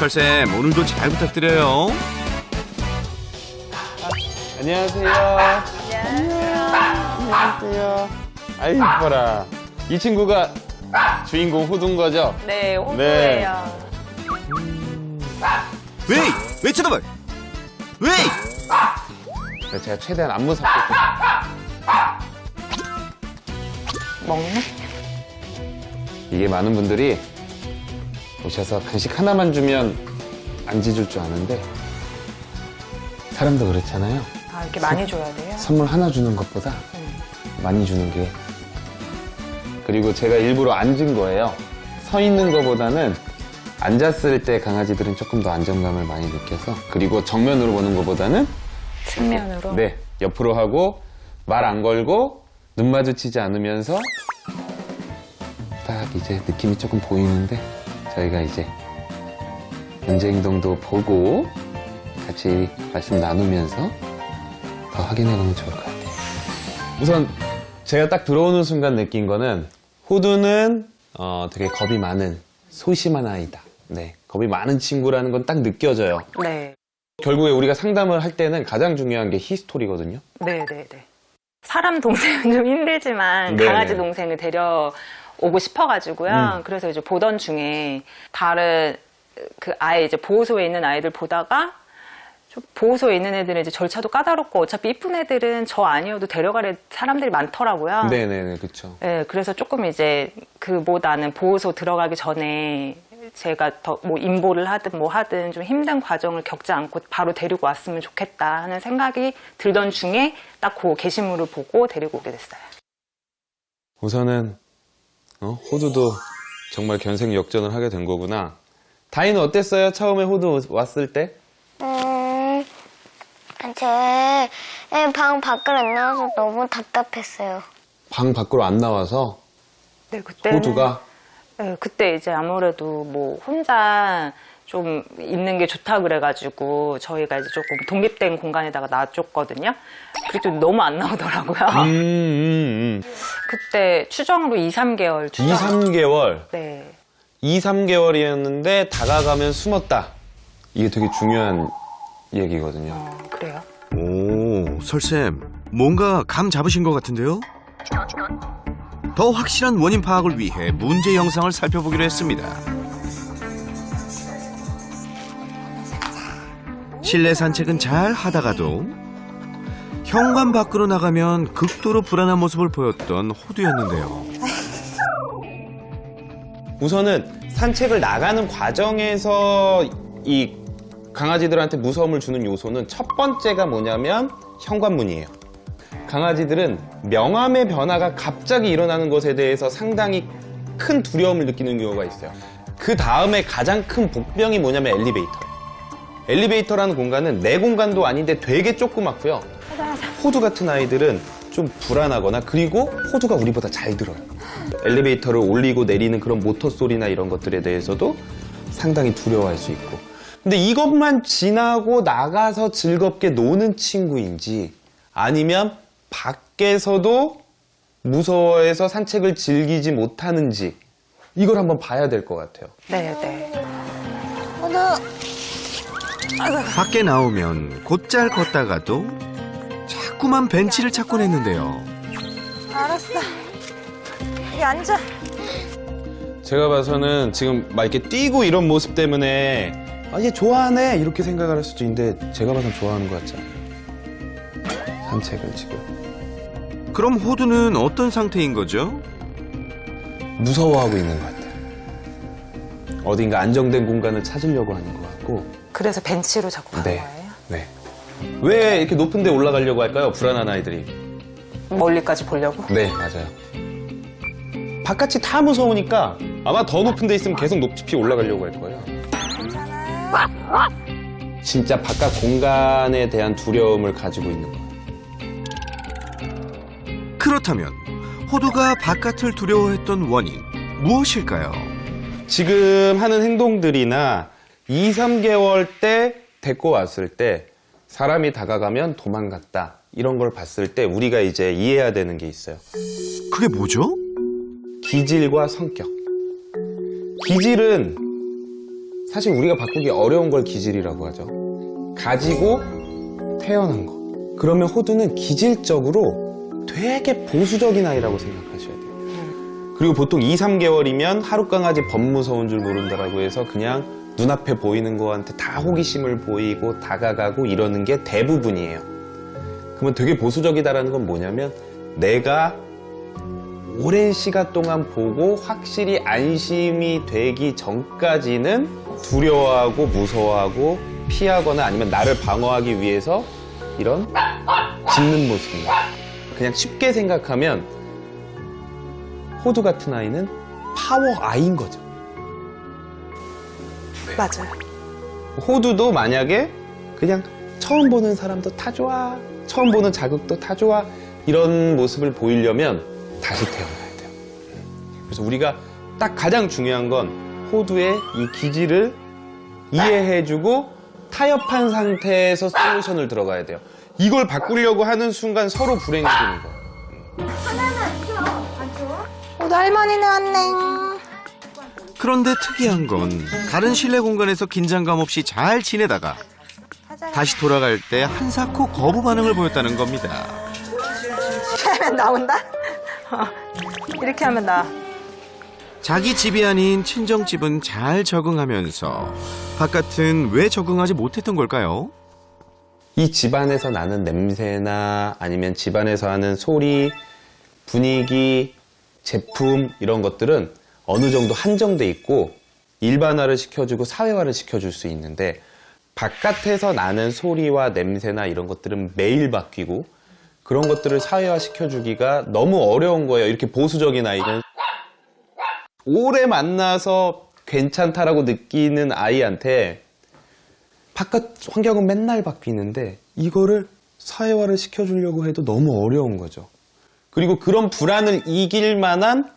설쌤, 오늘도 잘 부탁드려요. 안녕하세요. 안녕하세요. 아이, 이뻐라. 이 친구가 주인공 호두인 거죠? 네, 호두예요. 왜 쳐다봐? 왜? 제가 최대한 안 무섭게. 먹네? 이게 많은 분들이 오셔서 간식 하나만 주면 안 짖을 줄 아는데 사람도 그렇잖아요. 아, 이렇게 많이 줘야 돼요? 선물 하나 주는 것보다 많이 주는 게. 그리고 제가 일부러 앉은 거예요. 서 있는 것보다는 앉았을 때 강아지들은 조금 더 안정감을 많이 느껴서, 그리고 정면으로 보는 것보다는 측면으로? 네, 옆으로 하고 말 안 걸고 눈 마주치지 않으면서 딱 이제 느낌이 조금 보이는데, 저희가 이제 문제 행동도 보고 같이 말씀 나누면서 더 확인해보면 좋을 것 같아요. 우선 제가 딱 들어오는 순간 느낀 거는 호두는 되게 겁이 많은 소심한 아이다. 네, 겁이 많은 친구라는 건 딱 느껴져요. 네. 결국에 우리가 상담을 할 때는 가장 중요한 게 히스토리거든요. 네네네. 사람 동생은 좀 힘들지만 네네. 강아지 동생을 데려오고 싶어가지고요. 그래서 이제 보던 중에 다른 그 아이 이제 보호소에 있는 아이들 보다가 좀 보호소에 있는 애들은 이제 절차도 까다롭고 어차피 이쁜 애들은 저 아니어도 데려갈 사람들이 많더라고요. 네네네, 그렇죠. 네, 그래서 조금 이제 그보다는 보호소 들어가기 전에 제가 더 뭐 임보를 하든 뭐 하든 좀 힘든 과정을 겪지 않고 바로 데리고 왔으면 좋겠다 하는 생각이 들던 중에 딱 그 게시물을 보고 데리고 오게 됐어요. 우선은 호두도 정말 견생 역전을 하게 된 거구나. 다이는 어땠어요? 처음에 호두 왔을 때? 제 방 밖을 안 나와서 너무 답답했어요. 방 밖으로 안 나와서 네, 그때는 호두가 네, 그때 이제 아무래도 뭐 혼자 좀 있는 게 좋다 그래가지고 저희가 이제 조금 독립된 공간에다가 놔줬거든요. 그래도 너무 안 나오더라고요. 그때 추정으로 2, 3개월 2, 3개월. 네. 2, 3개월이었는데 다가가면 숨었다. 이게 되게 중요한 얘기거든요. 그래요? 오, 설쌤, 뭔가 감 잡으신 것 같은데요? 더 확실한 원인 파악을 위해 문제 영상을 살펴보기로 했습니다. 실내 산책은 잘 하다가도 현관 밖으로 나가면 극도로 불안한 모습을 보였던 호두였는데요. 우선은 산책을 나가는 과정에서 이 강아지들한테 무서움을 주는 요소는 첫 번째가 뭐냐면 현관문이에요. 강아지들은 명암의 변화가 갑자기 일어나는 것에 대해서 상당히 큰 두려움을 느끼는 경우가 있어요. 그 다음에 가장 큰 복병이 뭐냐면 엘리베이터예요. 엘리베이터라는 공간은 내 공간도 아닌데 되게 조그맣고요. 호두 같은 아이들은 좀 불안하거나, 그리고 호두가 우리보다 잘 들어요. 엘리베이터를 올리고 내리는 그런 모터 소리나 이런 것들에 대해서도 상당히 두려워할 수 있고. 근데 이것만 지나고 나가서 즐겁게 노는 친구인지, 아니면 밖에서도 무서워해서 산책을 즐기지 못하는지, 이걸 한번 봐야 될 것 같아요. 네, 네. 밖에 나오면 곧잘 걷다가도 자꾸만 벤치를 찾곤 했는데요. 알았어. 여기 앉아. 제가 봐서는 지금 막 이렇게 뛰고 이런 모습 때문에 얘 좋아하네 이렇게 생각을 할 수도 있는데, 제가 봐서는 좋아하는 것 같지 않아요. 산책을 지금 그럼 호두는 어떤 상태인 거죠? 무서워하고 있는 것 같아요. 어딘가 안정된 공간을 찾으려고 하는 것 같고. 그래서 벤치로 자꾸 가는 네. 거예요? 네. 왜 이렇게 높은 데 올라가려고 할까요? 불안한 아이들이. 멀리까지 보려고? 네, 맞아요. 바깥이 다 무서우니까 아마 더 높은 데 있으면 계속 높이 올라가려고 할 거예요. 진짜 바깥 공간에 대한 두려움을 가지고 있는 거예요. 그렇다면 호두가 바깥을 두려워했던 원인 무엇일까요? 지금 하는 행동들이나 2, 3개월 때 데리고 왔을 때 사람이 다가가면 도망갔다, 이런 걸 봤을 때 우리가 이제 이해해야 되는 게 있어요. 그게 뭐죠? 기질과 성격. 기질은 사실 우리가 바꾸기 어려운 걸 기질이라고 하죠. 가지고 태어난 거. 그러면 호두는 기질적으로 되게 보수적인 아이라고 생각하셔야 돼요. 그리고 보통 2, 3개월이면 하룻강아지 법무서운 줄 모른다라고 해서 그냥 눈앞에 보이는 거한테 다 호기심을 보이고 다가가고 이러는 게 대부분이에요. 그러면 되게 보수적이다라는 건 뭐냐면 내가 오랜 시간 동안 보고 확실히 안심이 되기 전까지는 두려워하고 무서워하고 피하거나 아니면 나를 방어하기 위해서 이런 짖는 모습입니다. 그냥 쉽게 생각하면 호두 같은 아이는 파워 아이인 거죠. 맞아요. 호두도 만약에 그냥 처음 보는 사람도 다 좋아, 처음 보는 자극도 다 좋아 이런 모습을 보이려면 다시 태어나야 돼요. 그래서 우리가 딱 가장 중요한 건 호두의 이 기질을 이해해주고 타협한 상태에서 솔루션을 들어가야 돼요. 이걸 바꾸려고 하는 순간 서로 불행해지는 거예요. 호두 할머니네 왔네. 그런데 특이한 건 다른 실내 공간에서 긴장감 없이 잘 지내다가 다시 돌아갈 때 한사코 거부 반응을 보였다는 겁니다. 이렇게 하면 나온다? 이렇게 하면 나. 자기 집이 아닌 친정집은 잘 적응하면서 바깥은 왜 적응하지 못했던 걸까요? 이 집안에서 나는 냄새나 아니면 집안에서 하는 소리, 분위기, 제품 이런 것들은 어느 정도 한정돼 있고 일반화를 시켜주고 사회화를 시켜줄 수 있는데 바깥에서 나는 소리와 냄새나 이런 것들은 매일 바뀌고 그런 것들을 사회화 시켜주기가 너무 어려운 거예요. 이렇게 보수적인 아이는 오래 만나서 괜찮다라고 느끼는 아이한테 바깥 환경은 맨날 바뀌는데 이거를 사회화를 시켜주려고 해도 너무 어려운 거죠. 그리고 그런 불안을 이길 만한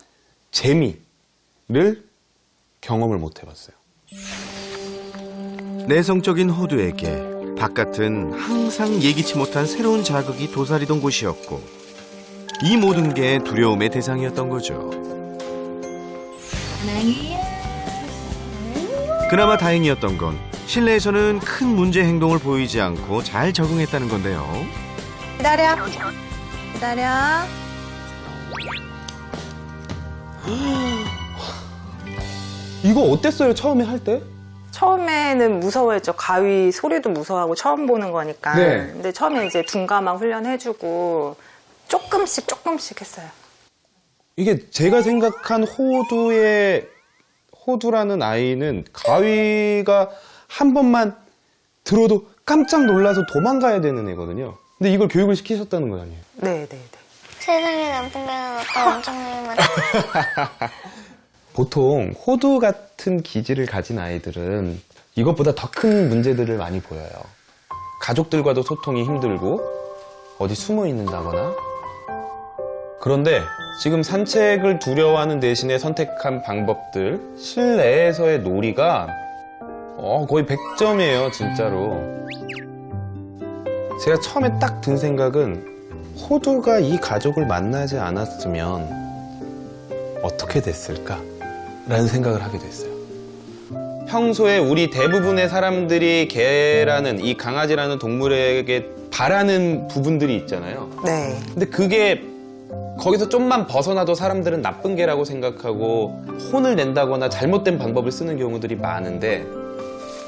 재미를 경험을 못 해봤어요. 내성적인 호두에게 바깥은 항상 예기치 못한 새로운 자극이 도사리던 곳이었고 이 모든 게 두려움의 대상이었던 거죠. 그나마 다행이었던 건 실내에서는 큰 문제 행동을 보이지 않고 잘 적응했다는 건데요. 기다려. 기다려. 이거 어땠어요? 처음에 할 때? 처음에는 무서워했죠. 가위 소리도 무서워하고 처음 보는 거니까. 네. 근데 처음에 이제 둔감함 훈련해주고 조금씩 했어요. 이게 제가 생각한 호두라는 아이는 가위가 한 번만 들어도 깜짝 놀라서 도망가야 되는 애거든요. 근데 이걸 교육을 시키셨다는 거 아니에요? 네. 세상에 나쁜 게는 아빠 엄청 많아. 보통 호두 같은 기질을 가진 아이들은 이것보다 더 큰 문제들을 많이 보여요. 가족들과도 소통이 힘들고 어디 숨어 있는다거나. 그런데 지금 산책을 두려워하는 대신에 선택한 방법들, 실내에서의 놀이가 거의 100점이에요, 진짜로. 제가 처음에 딱 든 생각은 호두가 이 가족을 만나지 않았으면 어떻게 됐을까? 라는 생각을 하게 됐어요. 평소에 우리 대부분의 사람들이 개라는 이 강아지라는 동물에게 바라는 부분들이 있잖아요. 네. 근데 그게 거기서 좀만 벗어나도 사람들은 나쁜 개라고 생각하고 혼을 낸다거나 잘못된 방법을 쓰는 경우들이 많은데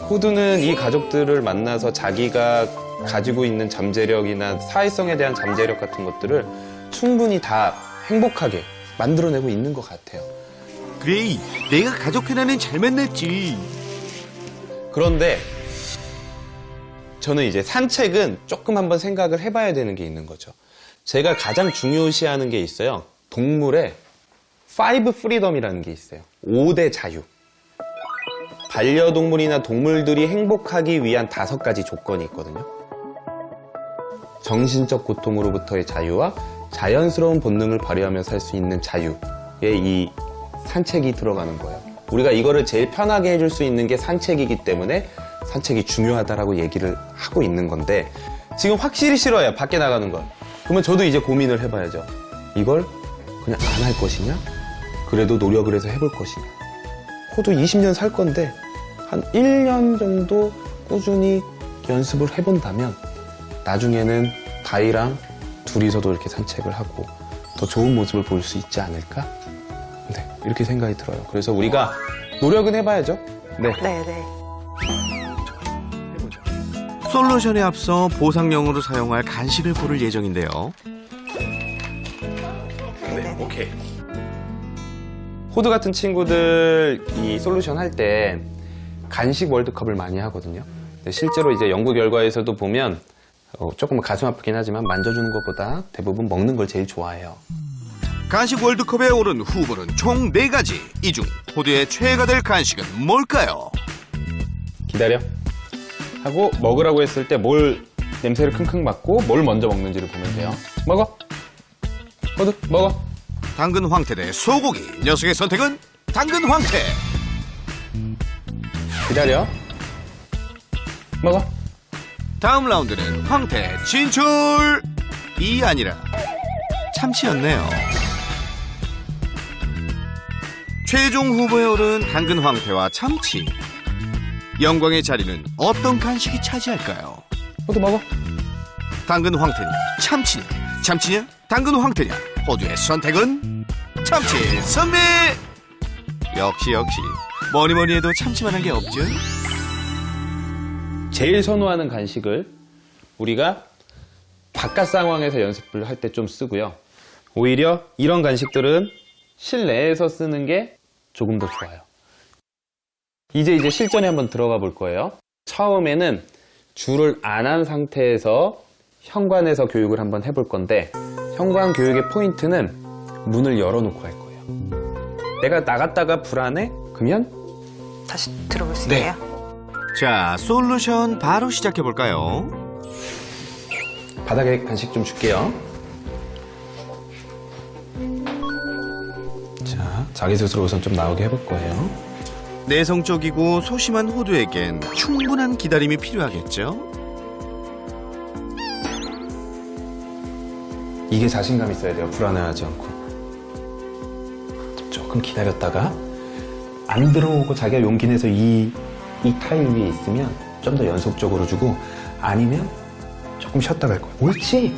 호두는 이 가족들을 만나서 자기가 가지고 있는 잠재력이나 사회성에 대한 잠재력 같은 것들을 충분히 다 행복하게 만들어내고 있는 것 같아요. 그래, 내가 가족 하나는 잘 만났지. 그런데 저는 이제 산책은 조금 한번 생각을 해봐야 되는 게 있는 거죠. 제가 가장 중요시하는 게 있어요. 동물의 5 프리덤이라는 게 있어요. 5대 자유. 반려동물이나 동물들이 행복하기 위한 5가지 조건이 있거든요. 정신적 고통으로부터의 자유와 자연스러운 본능을 발휘하며 살 수 있는 자유에 이 산책이 들어가는 거예요. 우리가 이거를 제일 편하게 해줄 수 있는 게 산책이기 때문에 산책이 중요하다라고 얘기를 하고 있는 건데 지금 확실히 싫어요, 밖에 나가는 걸. 그러면 저도 이제 고민을 해봐야죠. 이걸 그냥 안 할 것이냐? 그래도 노력을 해서 해볼 것이냐? 호두 20년 살 건데 한 1년 정도 꾸준히 연습을 해본다면 나중에는 다이랑 둘이서도 이렇게 산책을 하고 더 좋은 모습을 볼 수 있지 않을까? 네, 이렇게 생각이 들어요. 그래서 우리가 노력은 해봐야죠. 네. 네네. 솔루션에 앞서 보상용으로 사용할 간식을 고를 예정인데요. 네, 오케이. 호두 같은 친구들 이 솔루션 할 때 간식 월드컵을 많이 하거든요. 근데 실제로 이제 연구 결과에서도 보면 조금 가슴 아프긴 하지만 만져주는 것보다 대부분 먹는 걸 제일 좋아해요. 간식 월드컵에 오른 후보는 총 4가지. 이 중 호두의 최애가 될 간식은 뭘까요? 기다려. 하고 먹으라고 했을 때 뭘 냄새를 킁킁 맡고 뭘 먼저 먹는지를 보면 돼요. 먹어. 호두 먹어. 당근 황태 대 소고기. 녀석의 선택은 당근 황태. 기다려. 먹어. 다음 라운드는 황태 진출이 아니라 참치였네요. 최종 후보에 오른 당근 황태와 참치. 영광의 자리는 어떤 간식이 차지할까요? 호두 먹어. 당근 황태냐 참치냐, 참치냐 당근 황태냐. 호두의 선택은 참치 선배. 역시 뭐니 해도 참치만한 게 없죠. 제일 선호하는 간식을 우리가 바깥 상황에서 연습을 할 때 좀 쓰고요. 오히려 이런 간식들은 실내에서 쓰는 게 조금 더 좋아요. 이제 실전에 한번 들어가 볼 거예요. 처음에는 줄을 안 한 상태에서 현관에서 교육을 한번 해볼 건데 현관 교육의 포인트는 문을 열어놓고 할 거예요. 내가 나갔다가 불안해? 그러면 다시 들어볼 수 네. 있나요? 자, 솔루션 바로 시작해볼까요? 바닥에 간식 좀 줄게요. 자, 자기 스스로 우선 좀 나오게 해볼 거예요. 내성적이고 소심한 호두에겐 충분한 기다림이 필요하겠죠? 이게 자신감 있어야 돼요. 불안해하지 않고. 조금 기다렸다가 안 들어오고 자기가 용기 내서 이 타일 위에 있으면 좀 더 연속적으로 주고 아니면 조금 쉬었다 갈 거예요. 옳지!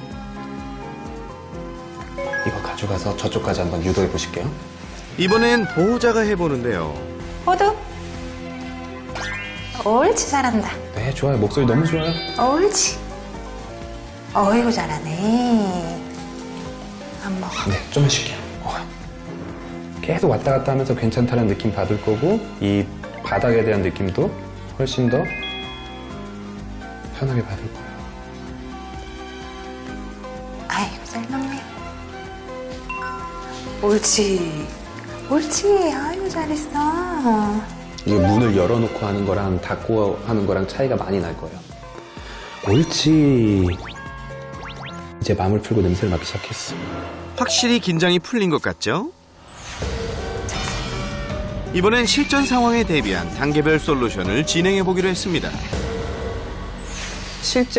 이거 가져가서 저쪽까지 한번 유도해 보실게요. 이번엔 보호자가 해보는데요. 호두. 옳지, 잘한다. 네, 좋아요. 목소리 너무 좋아요. 옳지. 어이구, 잘하네. 안 먹어. 네, 좀만 쉴게요. 계속 왔다 갔다 하면서 괜찮다는 느낌 받을 거고 이 바닥에 대한 느낌도 훨씬 더 편하게 받을 거예요. 아이고, 잘 먹네. 옳지. 옳지. 아이고, 잘했어. 이게 문을 열어놓고 하는 거랑 닫고 하는 거랑 차이가 많이 날 거예요. 옳지. 이제 마음을 풀고 냄새를 맡기 시작했어. 확실히 긴장이 풀린 것 같죠? 이번엔 실전 상황에 대비한 단계별 솔루션을 진행해보기로 했습니다. 실제